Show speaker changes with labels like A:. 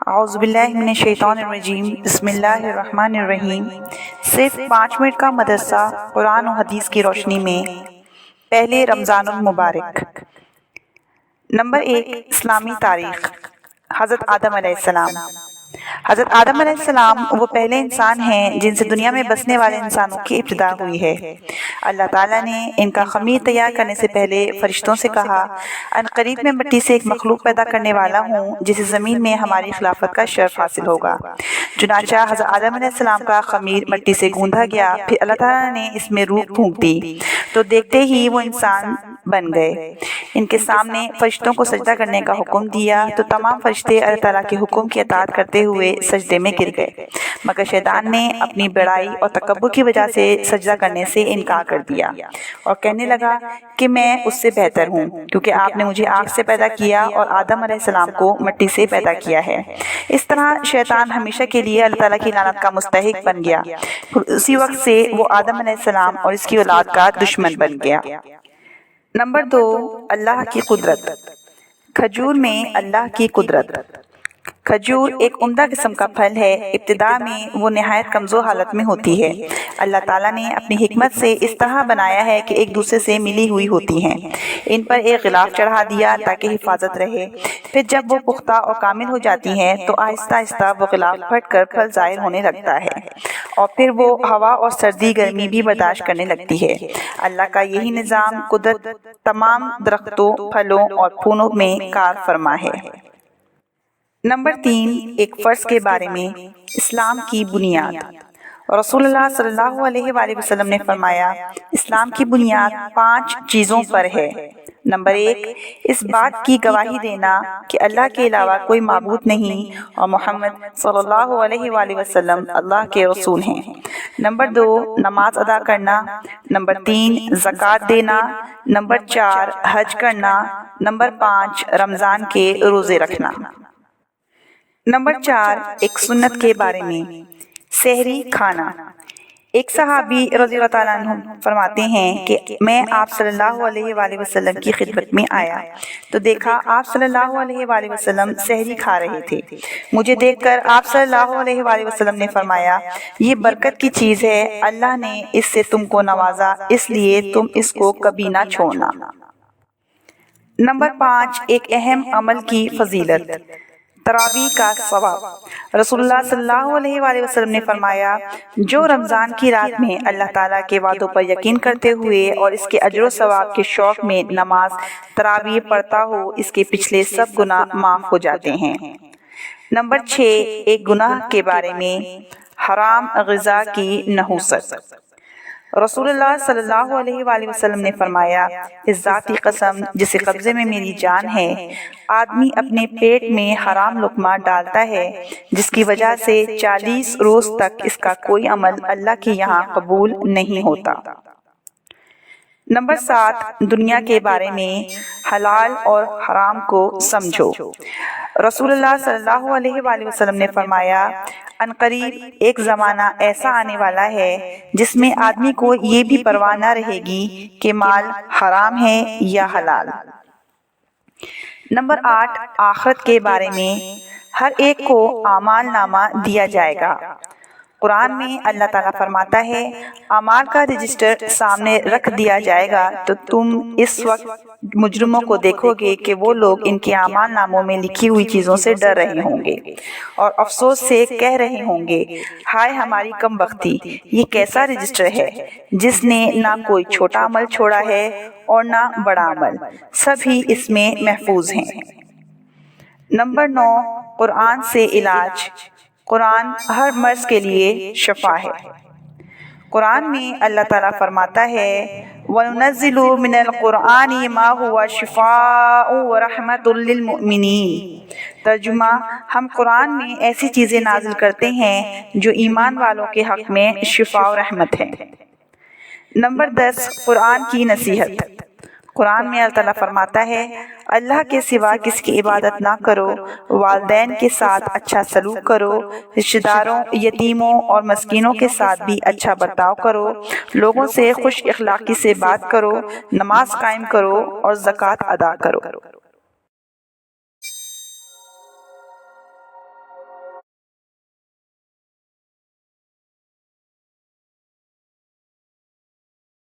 A: اعوذ باللہ من الشیطان الرجیم، بسم اللہ الرحمن الرحیم۔ صرف 5 منٹ کا مدرسہ قرآن و حدیث کی روشنی میں پہلے رمضان المبارک۔ نمبر 1، اسلامی تاریخ۔ حضرت آدم علیہ السلام۔ حضرت آدم علیہ السلام وہ پہلے انسان ہیں جن سے دنیا میں بسنے والے انسانوں کی ابتدا ہوئی ہے۔ اللہ تعالیٰ نے ان کا خمیر تیار کرنے سے پہلے فرشتوں سے کہا، ان قریب میں مٹی سے ایک مخلوق پیدا کرنے والا ہوں جسے زمین میں ہماری خلافت کا شرف حاصل ہوگا۔ چنانچہ حضرت آدم علیہ السلام کا خمیر مٹی سے گوندھا گیا، پھر اللہ تعالیٰ نے اس میں روح پھونک دی تو دیکھتے ہی وہ انسان بن گئے۔ ان کے سامنے فرشتوں کو سجدہ کرنے کا حکم دیا تو تمام فرشتے اللہ تعالیٰ کے حکم کی اطاعت کرتے ہوئے سجدے میں گر گئے، مگر شیطان نے اپنی بڑائی اور تکبر کی وجہ سے سجدہ کرنے سے انکار کر دیا اور کہنے لگا کہ میں اس سے بہتر ہوں، کیونکہ آپ نے مجھے آگ سے پیدا کیا اور آدم علیہ السلام کو مٹی سے پیدا کیا ہے۔ اس طرح شیطان ہمیشہ کے لیے اللہ تعالیٰ کی لعنت کا مستحق بن گیا۔ اسی وقت سے وہ آدم علیہ السلام اور اس کی اولاد کا دشمن بن گیا۔ نمبر 2، اللہ کی قدرت۔ کھجور میں اللہ کی قدرت۔ کھجور ایک عمدہ قسم کا پھل ہے۔ ابتدا میں وہ نہایت کمزور حالت میں ہوتی ہے۔ اللہ تعالیٰ نے اپنی حکمت سے اس طرح بنایا ہے کہ ایک دوسرے سے ملی ہوئی ہوتی ہیں۔ ان پر ایک غلاف چڑھا دیا تاکہ حفاظت رہے۔ پھر جب وہ پختہ اور کامل ہو جاتی ہیں تو آہستہ آہستہ وہ غلاف پھٹ کر پھل ظاہر ہونے لگتا ہے اور پھر وہ ہوا اور سردی گرمی بھی برداشت کرنے لگتی ہے۔ اللہ کا یہی نظام قدرت تمام درختوں، پھلوں اور پھولوں میں کار فرما ہے۔ نمبر 3، ایک فرض کے بارے میں، اسلام کی بنیاد۔ رسول اللہ صلی اللہ علیہ وآلہ وسلم نے فرمایا، اسلام کی بنیاد 5 چیزوں پر ہے۔ نمبر 1، اس بات کی گواہی دینا کہ اللہ کے علاوہ کوئی معبود نہیں اور محمد صلی اللہ علیہ وآلہ وسلم اللہ کے رسول ہیں۔ نمبر 2، نماز ادا کرنا۔ نمبر 3، زکوٰۃ دینا۔ نمبر 4، حج کرنا۔ نمبر 5، رمضان کے روزے رکھنا۔ نمبر 4، ایک سنت کے بارے میں، سحری کھانا۔ ایک صحابی رضی اللہ تعالیٰ عنہ فرماتے ہیں کہ میں آپ صلی اللہ علیہ وآلہ وسلم کی خدمت میں آیا تو دیکھا آپ صلی اللہ علیہ وآلہ وسلم سحری کھا رہے تھے۔ مجھے دیکھ کر آپ صلی اللہ علیہ وآلہ وسلم نے فرمایا، یہ برکت کی چیز ہے، اللہ نے اس سے تم کو نوازا، اس لیے تم اس کو کبھی نہ چھوڑنا۔ نمبر 5، ایک اہم عمل کی فضیلت، تراویح کا ثواب۔ رسول اللہ صلی اللہ علیہ وآلہ وسلم نے فرمایا، جو رمضان کی رات میں اللہ تعالیٰ کے وعدوں پر یقین کرتے ہوئے اور اس کے اجر و ثواب کے شوق میں نماز تراویح پڑھتا ہو، اس کے پچھلے سب گناہ معاف ہو جاتے ہیں۔ نمبر 6، ایک گناہ کے بارے میں، حرام غذا کی نحوست۔ رسول اللہ صلی اللہ علیہ وآلہ وسلم نے فرمایا، اس ذات کی قسم جسے قبضے میں میری جان ہے، آدمی اپنے پیٹ میں حرام لقمہ ڈالتا ہے جس کی وجہ سے 40 روز تک اس کا کوئی عمل اللہ کے یہاں قبول نہیں ہوتا۔ نمبر 7، دنیا کے بارے میں، حلال اور حرام کو سمجھو۔ رسول اللہ صلی اللہ علیہ وآلہ وسلم نے فرمایا، ان قریب ایک زمانہ ایسا آنے والا ہے جس میں آدمی کو یہ بھی پرواہ نہ رہے گی کہ مال حرام ہے یا حلال۔ نمبر 8، آخرت کے بارے میں، ہر ایک کو اعمال نامہ دیا جائے گا۔ قرآن میں اللہ تعالیٰ فرماتا ہے، اعمال کا رجسٹر سامنے رکھ دیا جائے گا تو تم اس وقت مجرموں کو دیکھو گے کہ وہ لوگ ان کے اعمال ناموں میں لکھی ہوئی چیزوں سے ڈر رہے ہوں گے اور افسوس سے کہہ رہے ہوں گے، ہائے ہماری کم بختی، یہ کیسا رجسٹر ہے جس نے نہ کوئی چھوٹا عمل چھوڑا ہے اور نہ بڑا عمل، سب ہی اس میں محفوظ ہیں۔ نمبر 9، قرآن سے علاج۔ قرآن ہر مرض کے لیے شفا ہے۔ قرآن میں اللہ تعالیٰ فرماتا ہے، وَنُنَزِّلُ مِنَ الْقُرْآنِ مَا هُوَ شِفَاءٌ وَرَحْمَةٌ لِّلْمُؤْمِنِينَ۔ ترجمہ، ہم قرآن میں ایسی چیزیں نازل کرتے ہیں جو ایمان والوں کے حق میں شفا و رحمت ہے۔ نمبر 10، قرآن کی نصیحت۔ قرآن میں اللہ تعالیٰ فرماتا ہے، اللہ کے سوا کسی کی عبادت نہ کرو، والدین کے ساتھ اچھا سلوک کرو، رشتہ داروں، یتیموں اور مسکینوں کے ساتھ بھی اچھا برتاؤ کرو، لوگوں سے خوش اخلاقی سے بات کرو، نماز قائم کرو اور زکوٰۃ ادا کرو۔